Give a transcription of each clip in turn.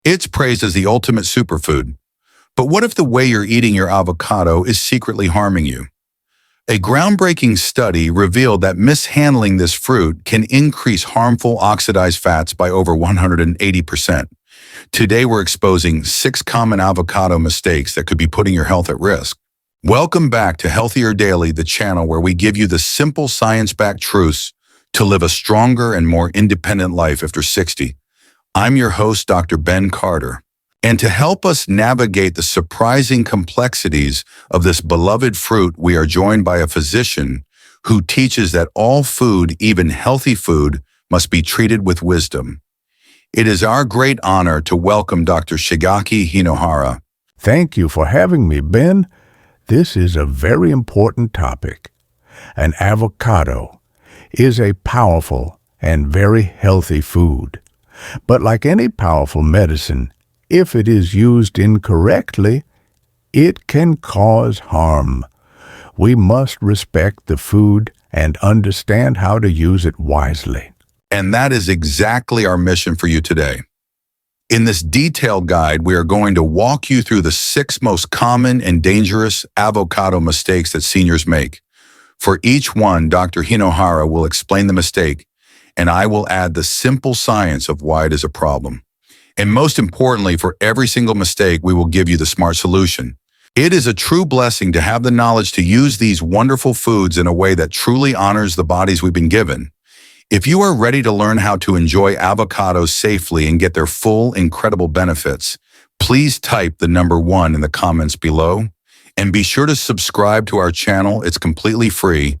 It's praised as the ultimate superfood. But what if the way you're eating your avocado is secretly harming you? A groundbreaking study revealed that mishandling this fruit can increase harmful oxidized fats by over 180%. Today, we're exposing 6 common avocado mistakes that could be putting your health at risk. Welcome back to Healthier Daily, the channel where we give you the simple science-backed truths to live a stronger and more independent life after 60. I'm your host, Dr. Ben Carter. And to help us navigate the surprising complexities of this beloved fruit, we are joined by a physician who teaches that all food, even healthy food, must be treated with wisdom. It is our great honor to welcome Dr. Shigeaki Hinohara. Thank you for having me, Ben. This is a very important topic. An avocado is a powerful and very healthy food. But like any powerful medicine, if it is used incorrectly, it can cause harm. We must respect the food and understand how to use it wisely. And that is exactly our mission for you today. In this detailed guide, we are going to walk you through the 6 most common and dangerous avocado mistakes that seniors make. For each one, Dr. Hinohara will explain the mistake, and I will add the simple science of why it is a problem. And most importantly, for every single mistake, we will give you the smart solution. It is a true blessing to have the knowledge to use these wonderful foods in a way that truly honors the bodies we've been given. If you are ready to learn how to enjoy avocados safely and get their full, incredible benefits, please type the number 1 in the comments below. And be sure to subscribe to our channel. It's completely free.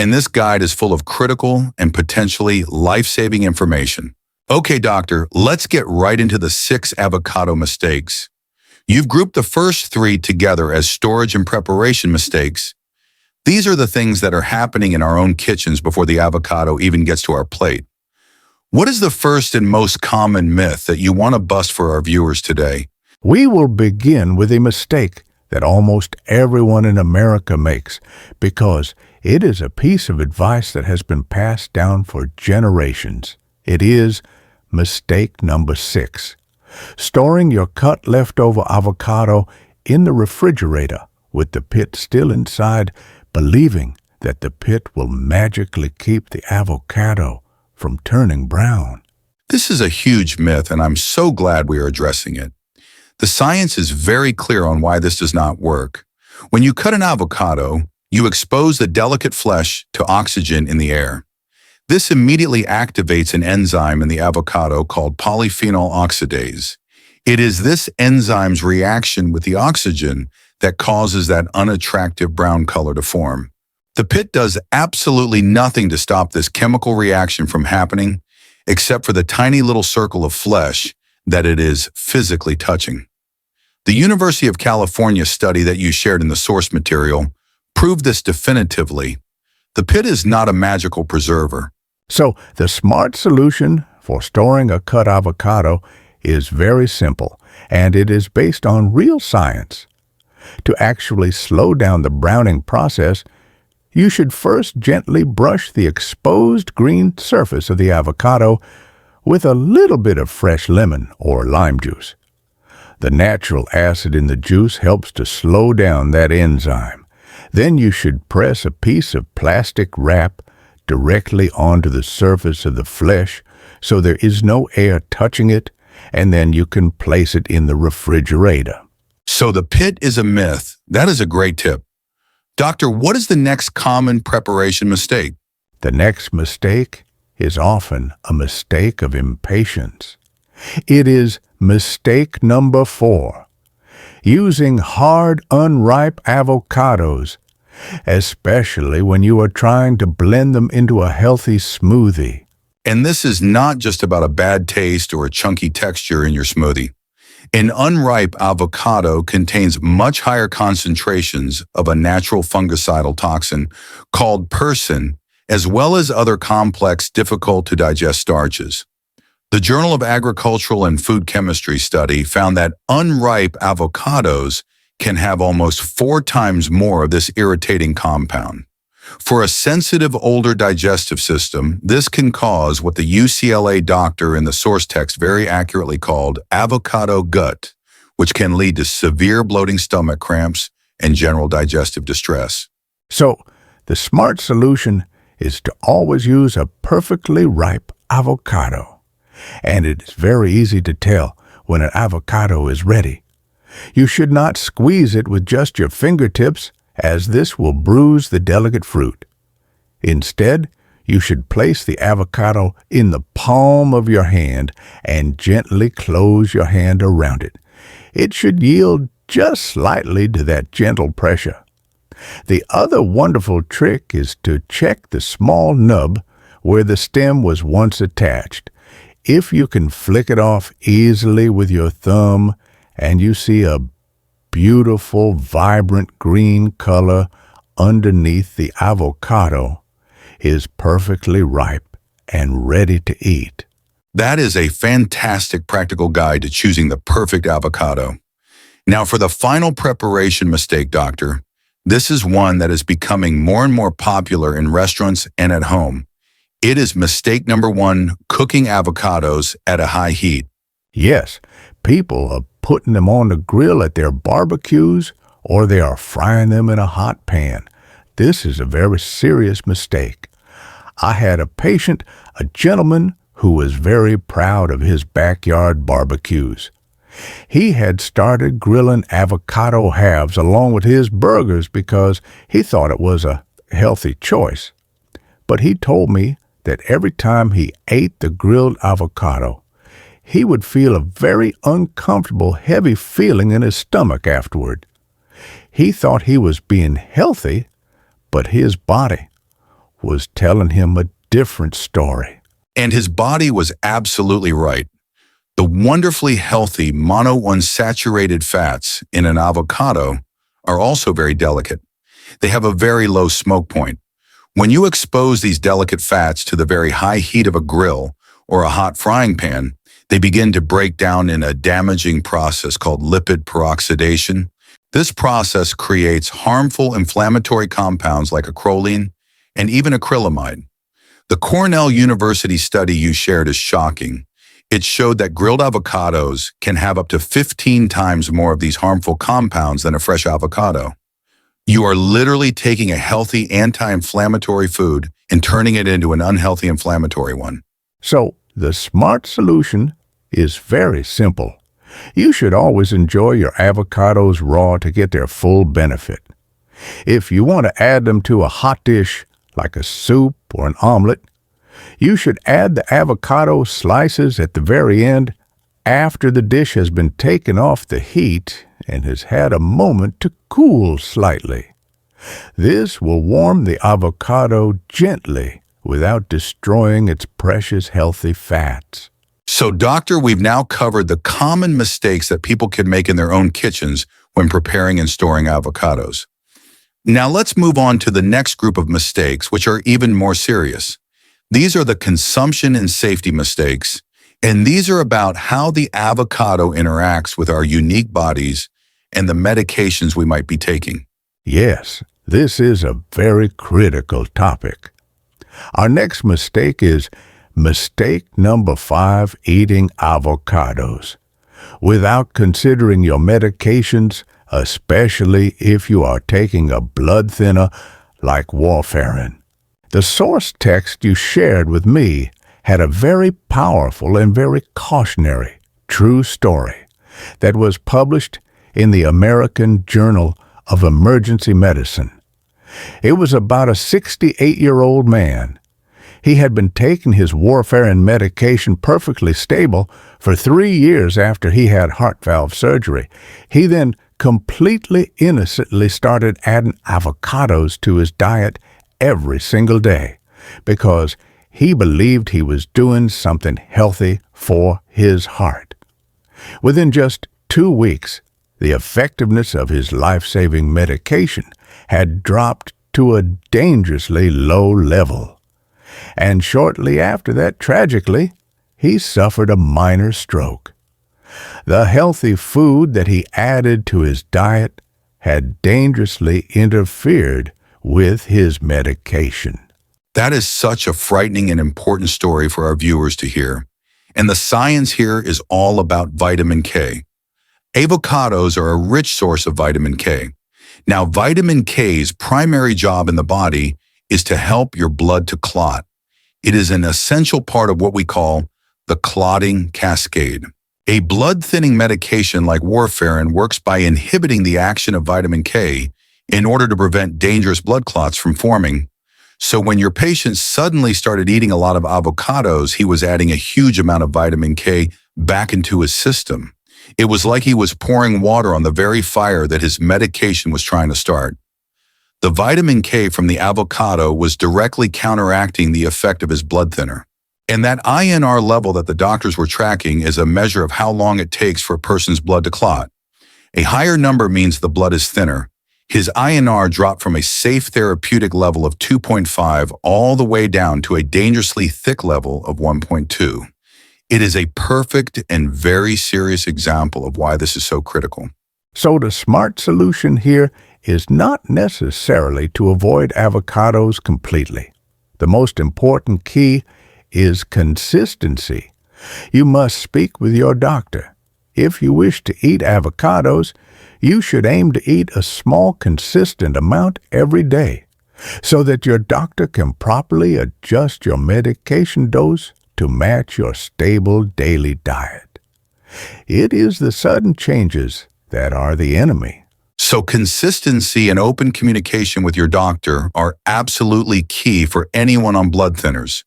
And this guide is full of critical and potentially life-saving information. Okay, doctor, let's get right into the 6 avocado mistakes. You've grouped the first 3 together as storage and preparation mistakes. These are the things that are happening in our own kitchens before the avocado even gets to our plate. What is the first and most common myth that you want to bust for our viewers today? We will begin with a mistake that almost everyone in America makes because it is a piece of advice that has been passed down for generations. It is mistake number 6. Storing your cut leftover avocado in the refrigerator with the pit still inside, believing that the pit will magically keep the avocado from turning brown. This is a huge myth, and I'm so glad we are addressing it. The science is very clear on why this does not work. When you cut an avocado, you expose the delicate flesh to oxygen in the air. This immediately activates an enzyme in the avocado called polyphenol oxidase. It is this enzyme's reaction with the oxygen that causes that unattractive brown color to form. The pit does absolutely nothing to stop this chemical reaction from happening, except for the tiny little circle of flesh that it is physically touching. The University of California study that you shared in the source material proved this definitively. The pit is not a magical preserver. So the smart solution for storing a cut avocado is very simple, and it is based on real science. To actually slow down the browning process, you should first gently brush the exposed green surface of the avocado with a little bit of fresh lemon or lime juice. The natural acid in the juice helps to slow down that enzyme. Then you should press a piece of plastic wrap directly onto the surface of the flesh so there is no air touching it, and then you can place it in the refrigerator. So the pit is a myth. That is a great tip. Doctor, what is the next common preparation mistake? The next mistake is often a mistake of impatience. It is mistake number 4. Using hard, unripe avocados, especially when you are trying to blend them into a healthy smoothie. And this is not just about a bad taste or a chunky texture in your smoothie. An unripe avocado contains much higher concentrations of a natural fungicidal toxin called persin, as well as other complex, difficult-to-digest starches. The Journal of Agricultural and Food Chemistry study found that unripe avocados can have almost 4 times more of this irritating compound. For a sensitive older digestive system, this can cause what the UCLA doctor in the source text very accurately called avocado gut, which can lead to severe bloating stomach cramps and general digestive distress. So, the smart solution is to always use a perfectly ripe avocado. And it is very easy to tell when an avocado is ready. You should not squeeze it with just your fingertips, as this will bruise the delicate fruit. Instead, you should place the avocado in the palm of your hand and gently close your hand around it. It should yield just slightly to that gentle pressure. The other wonderful trick is to check the small nub where the stem was once attached. If you can flick it off easily with your thumb and you see a beautiful, vibrant green color underneath the avocado, is perfectly ripe and ready to eat. That is a fantastic practical guide to choosing the perfect avocado. Now for the final preparation mistake, doctor. This is one that is becoming more and more popular in restaurants and at home. It is mistake number 1, cooking avocados at a high heat. Yes, people are putting them on the grill at their barbecues, or they are frying them in a hot pan. This is a very serious mistake. I had a patient, a gentleman, who was very proud of his backyard barbecues. He had started grilling avocado halves along with his burgers because he thought it was a healthy choice. But he told me that every time he ate the grilled avocado, he would feel a very uncomfortable, heavy feeling in his stomach afterward. He thought he was being healthy, but his body was telling him a different story. And his body was absolutely right. The wonderfully healthy monounsaturated fats in an avocado are also very delicate. They have a very low smoke point. When you expose these delicate fats to the very high heat of a grill or a hot frying pan, they begin to break down in a damaging process called lipid peroxidation. This process creates harmful inflammatory compounds like acrolein and even acrylamide. The Cornell University study you shared is shocking. It showed that grilled avocados can have up to 15 times more of these harmful compounds than a fresh avocado. You are literally taking a healthy anti-inflammatory food and turning it into an unhealthy inflammatory one. So, the smart solution is very simple. You should always enjoy your avocados raw to get their full benefit. If you want to add them to a hot dish, like a soup or an omelet, you should add the avocado slices at the very end after the dish has been taken off the heat and has had a moment to cool slightly. This will warm the avocado gently without destroying its precious healthy fats. So, doctor, we've now covered the common mistakes that people can make in their own kitchens when preparing and storing avocados. Now let's move on to the next group of mistakes, which are even more serious. These are the consumption and safety mistakes, and these are about how the avocado interacts with our unique bodies and the medications we might be taking. Yes, this is a very critical topic. Our next mistake is mistake number 5, eating avocados without considering your medications, especially if you are taking a blood thinner like warfarin. The source text you shared with me had a very powerful and very cautionary true story that was published in the American Journal of Emergency Medicine. It was about a 68-year-old man. He had been taking his warfarin medication perfectly stable for 3 years after he had heart valve surgery. He then completely innocently started adding avocados to his diet every single day because he believed he was doing something healthy for his heart. Within just 2 weeks, the effectiveness of his life-saving medication had dropped to a dangerously low level. And shortly after that, tragically, he suffered a minor stroke. The healthy food that he added to his diet had dangerously interfered with his medication. That is such a frightening and important story for our viewers to hear. And the science here is all about vitamin K. Avocados are a rich source of vitamin K. Now, vitamin K's primary job in the body is to help your blood to clot. It is an essential part of what we call the clotting cascade. A blood-thinning medication like warfarin works by inhibiting the action of vitamin K in order to prevent dangerous blood clots from forming. So when your patient suddenly started eating a lot of avocados, he was adding a huge amount of vitamin K back into his system. It was like he was pouring water on the very fire that his medication was trying to start. The vitamin K from the avocado was directly counteracting the effect of his blood thinner. And that INR level that the doctors were tracking is a measure of how long it takes for a person's blood to clot. A higher number means the blood is thinner. His INR dropped from a safe therapeutic level of 2.5 all the way down to a dangerously thick level of 1.2. It is a perfect and very serious example of why this is so critical. So the smart solution here is not necessarily to avoid avocados completely. The most important key is consistency. You must speak with your doctor. If you wish to eat avocados, you should aim to eat a small, consistent amount every day so that your doctor can properly adjust your medication dose to match your stable daily diet. It is the sudden changes that are the enemy. So consistency and open communication with your doctor are absolutely key for anyone on blood thinners.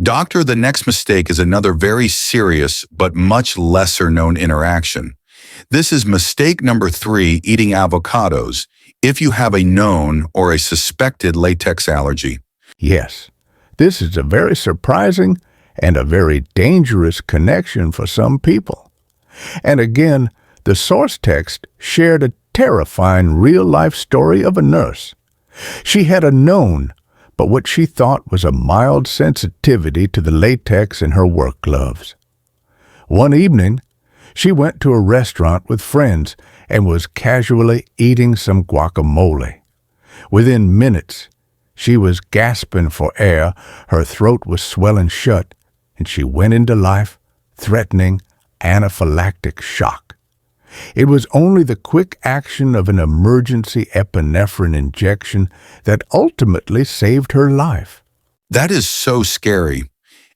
Doctor, the next mistake is another very serious but much lesser known interaction. This is mistake number 3, eating avocados, if you have a known or a suspected latex allergy. Yes, this is a very surprising and a very dangerous connection for some people. And again, the source text shared a terrifying real-life story of a nurse. She had a known, but what she thought was a mild sensitivity to the latex in her work gloves. One evening, she went to a restaurant with friends and was casually eating some guacamole. Within minutes, she was gasping for air, her throat was swelling shut, and she went into life threatening anaphylactic shock. It was only the quick action of an emergency epinephrine injection that ultimately saved her life. That is so scary.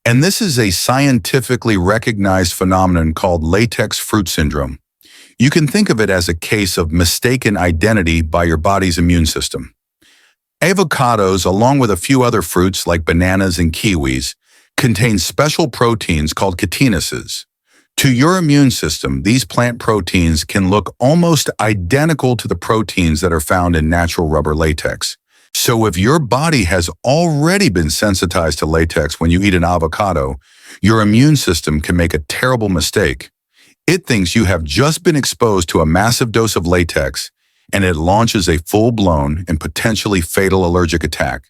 And this is a scientifically recognized phenomenon called latex fruit syndrome. You can think of it as a case of mistaken identity by your body's immune system. Avocados, along with a few other fruits like bananas and kiwis, contain special proteins called chitinases. To your immune system, these plant proteins can look almost identical to the proteins that are found in natural rubber latex. So if your body has already been sensitized to latex when you eat an avocado, your immune system can make a terrible mistake. It thinks you have just been exposed to a massive dose of latex, and it launches a full-blown and potentially fatal allergic attack.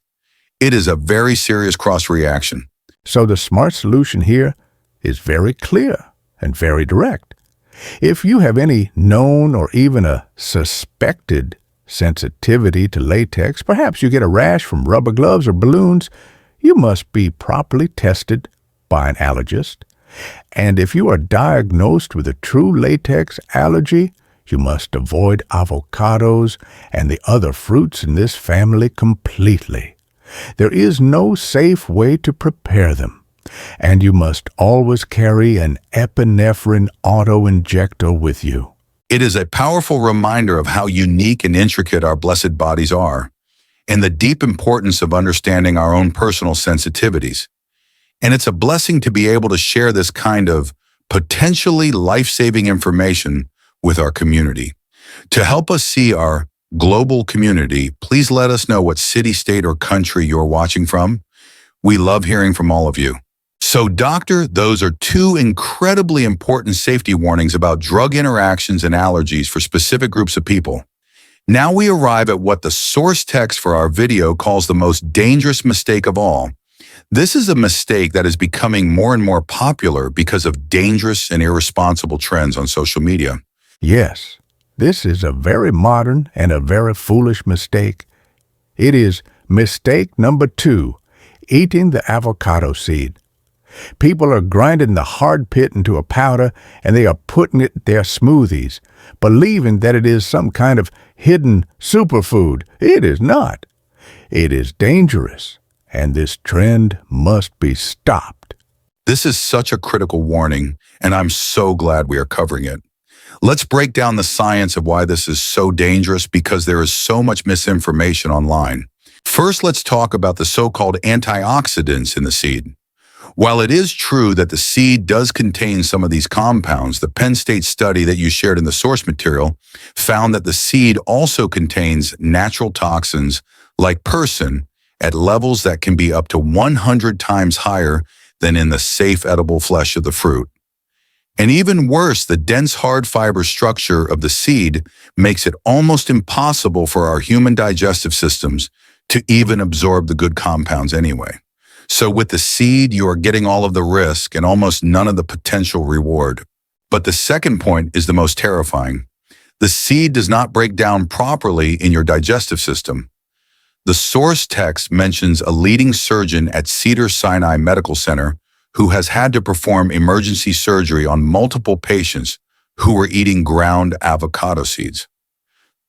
It is a very serious cross-reaction. So the smart solution here is very clear and very direct. If you have any known or even a suspected sensitivity to latex, perhaps you get a rash from rubber gloves or balloons, you must be properly tested by an allergist. And if you are diagnosed with a true latex allergy, you must avoid avocados and the other fruits in this family completely. There is no safe way to prepare them, and you must always carry an epinephrine auto-injector with you. It is a powerful reminder of how unique and intricate our blessed bodies are, and the deep importance of understanding our own personal sensitivities. And it's a blessing to be able to share this kind of potentially life-saving information with our community. To help us see our global community, please let us know what city, state, or country you're watching from. We love hearing from all of you. So, doctor, those are 2 incredibly important safety warnings about drug interactions and allergies for specific groups of people. Now we arrive at what the source text for our video calls the most dangerous mistake of all. This is a mistake that is becoming more and more popular because of dangerous and irresponsible trends on social media. Yes, this is a very modern and a very foolish mistake. It is mistake number 2, eating the avocado seed. People are grinding the hard pit into a powder and they are putting it in their smoothies, believing that it is some kind of hidden superfood. It is not. It is dangerous, and this trend must be stopped. This is such a critical warning, and I'm so glad we are covering it. Let's break down the science of why this is so dangerous because there is so much misinformation online. First, let's talk about the so-called antioxidants in the seed. While it is true that the seed does contain some of these compounds, the Penn State study that you shared in the source material found that the seed also contains natural toxins like persin at levels that can be up to 100 times higher than in the safe edible flesh of the fruit. And even worse, the dense hard fiber structure of the seed makes it almost impossible for our human digestive systems to even absorb the good compounds anyway. So with the seed, you are getting all of the risk and almost none of the potential reward. But the second point is the most terrifying. The seed does not break down properly in your digestive system. The source text mentions a leading surgeon at Cedars-Sinai Medical Center who has had to perform emergency surgery on multiple patients who were eating ground avocado seeds.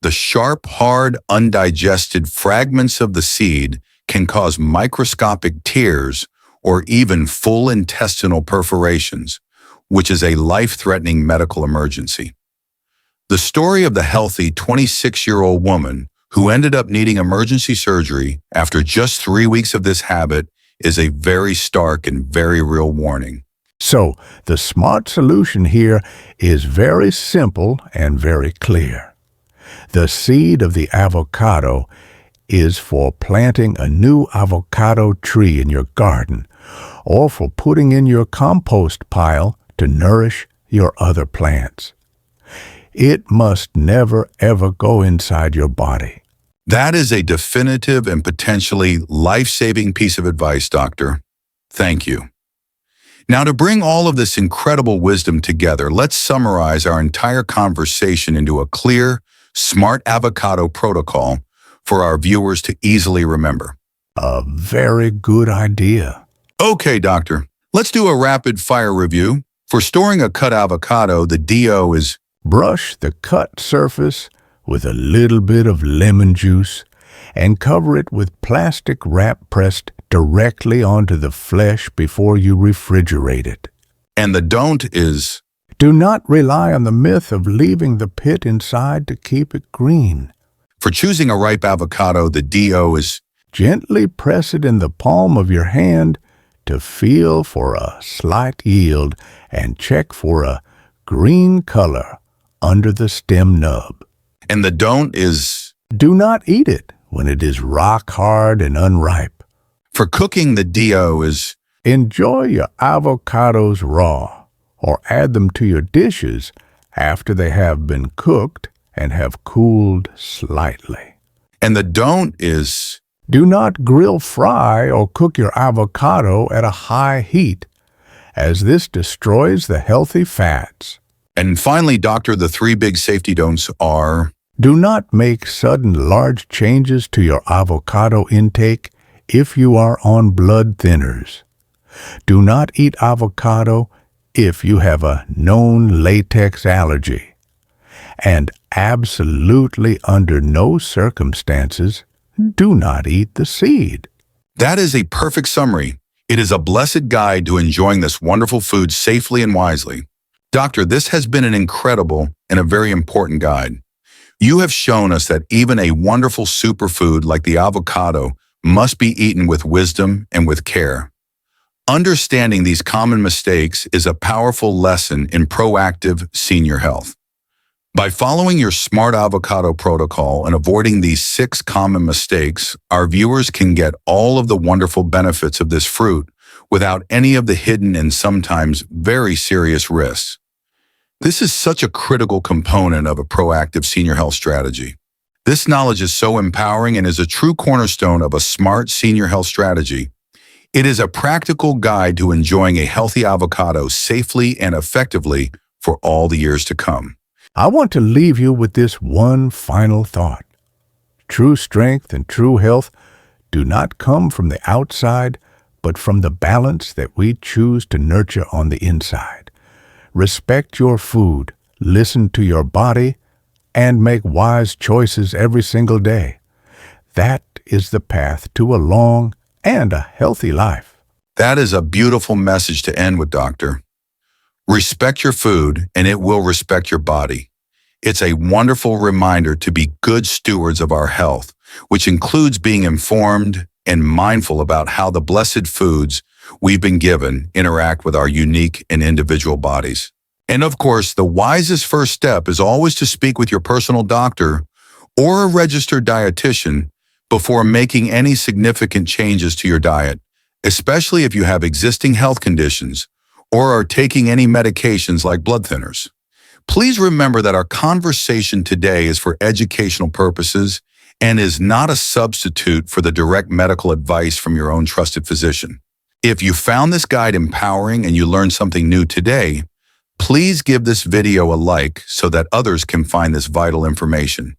The sharp, hard, undigested fragments of the seed can cause microscopic tears or even full intestinal perforations, which is a life-threatening medical emergency. The story of the healthy 26-year-old woman who ended up needing emergency surgery after just 3 weeks of this habit is a very stark and very real warning. So, the smart solution here is very simple and very clear. The seed of the avocado is for planting a new avocado tree in your garden or for putting in your compost pile to nourish your other plants. It must never ever go inside your body. That is a definitive and potentially life-saving piece of advice, Doctor. Thank you. Now, to bring all of this incredible wisdom together, let's summarize our entire conversation into a clear, smart avocado protocol for our viewers to easily remember. A very good idea. Okay, Doctor, let's do a rapid-fire review. For storing a cut avocado, the DO is brush the cut surface with a little bit of lemon juice and cover it with plastic wrap pressed directly onto the flesh before you refrigerate it. And the don't is do not rely on the myth of leaving the pit inside to keep it green. for choosing a ripe avocado, the DO is gently press it in the palm of your hand to feel for a slight yield and check for a green color under the stem nub. and the don't is Do not eat it when it is rock hard and unripe. for cooking, the DO is Enjoy your avocados raw or add them to your dishes after they have been cooked and have cooled slightly. and the don't is Do not grill, fry, or cook your avocado at a high heat, as this destroys the healthy fats. and finally, Doctor, the 3 big safety don'ts are Do not make sudden large changes to your avocado intake if you are on blood thinners. Do not eat avocado if you have a known latex allergy. And absolutely under no circumstances, do not eat the seed. That is a perfect summary. It is a blessed guide to enjoying this wonderful food safely and wisely. Doctor, this has been an incredible and a very important guide. You have shown us that even a wonderful superfood like the avocado must be eaten with wisdom and with care. Understanding these common mistakes is a powerful lesson in proactive senior health. By following your smart avocado protocol and avoiding these 6 common mistakes, our viewers can get all of the wonderful benefits of this fruit without any of the hidden and sometimes very serious risks. This is such a critical component of a proactive senior health strategy. This knowledge is so empowering and is a true cornerstone of a smart senior health strategy. It is a practical guide to enjoying a healthy avocado safely and effectively for all the years to come. I want to leave you with this one final thought. True strength and true health do not come from the outside, but from the balance that we choose to nurture on the inside. Respect your food, listen to your body, and make wise choices every single day. That is the path to a long and a healthy life. That is a beautiful message to end with, Doctor. Respect your food, and it will respect your body. It's a wonderful reminder to be good stewards of our health, which includes being informed and mindful about how the blessed foods we've been given interact with our unique and individual bodies. And of course, the wisest first step is always to speak with your personal doctor or a registered dietitian before making any significant changes to your diet, especially if you have existing health conditions or are taking any medications like blood thinners. Please remember that our conversation today is for educational purposes and is not a substitute for the direct medical advice from your own trusted physician. If you found this guide empowering and you learned something new today, please give this video a like so that others can find this vital information.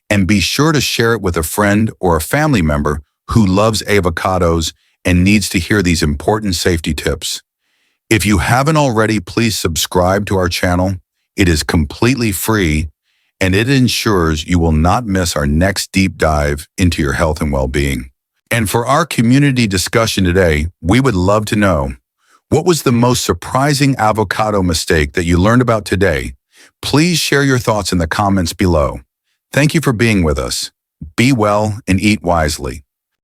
And be sure to share it with a friend or a family member who loves avocados and needs to hear these important safety tips. If you haven't already, please subscribe to our channel. It is completely free, and it ensures you will not miss our next deep dive into your health and well-being. And for our community discussion today, we would love to know, what was the most surprising avocado mistake that you learned about today? Please share your thoughts in the comments below. Thank you for being with us. Be well and eat wisely.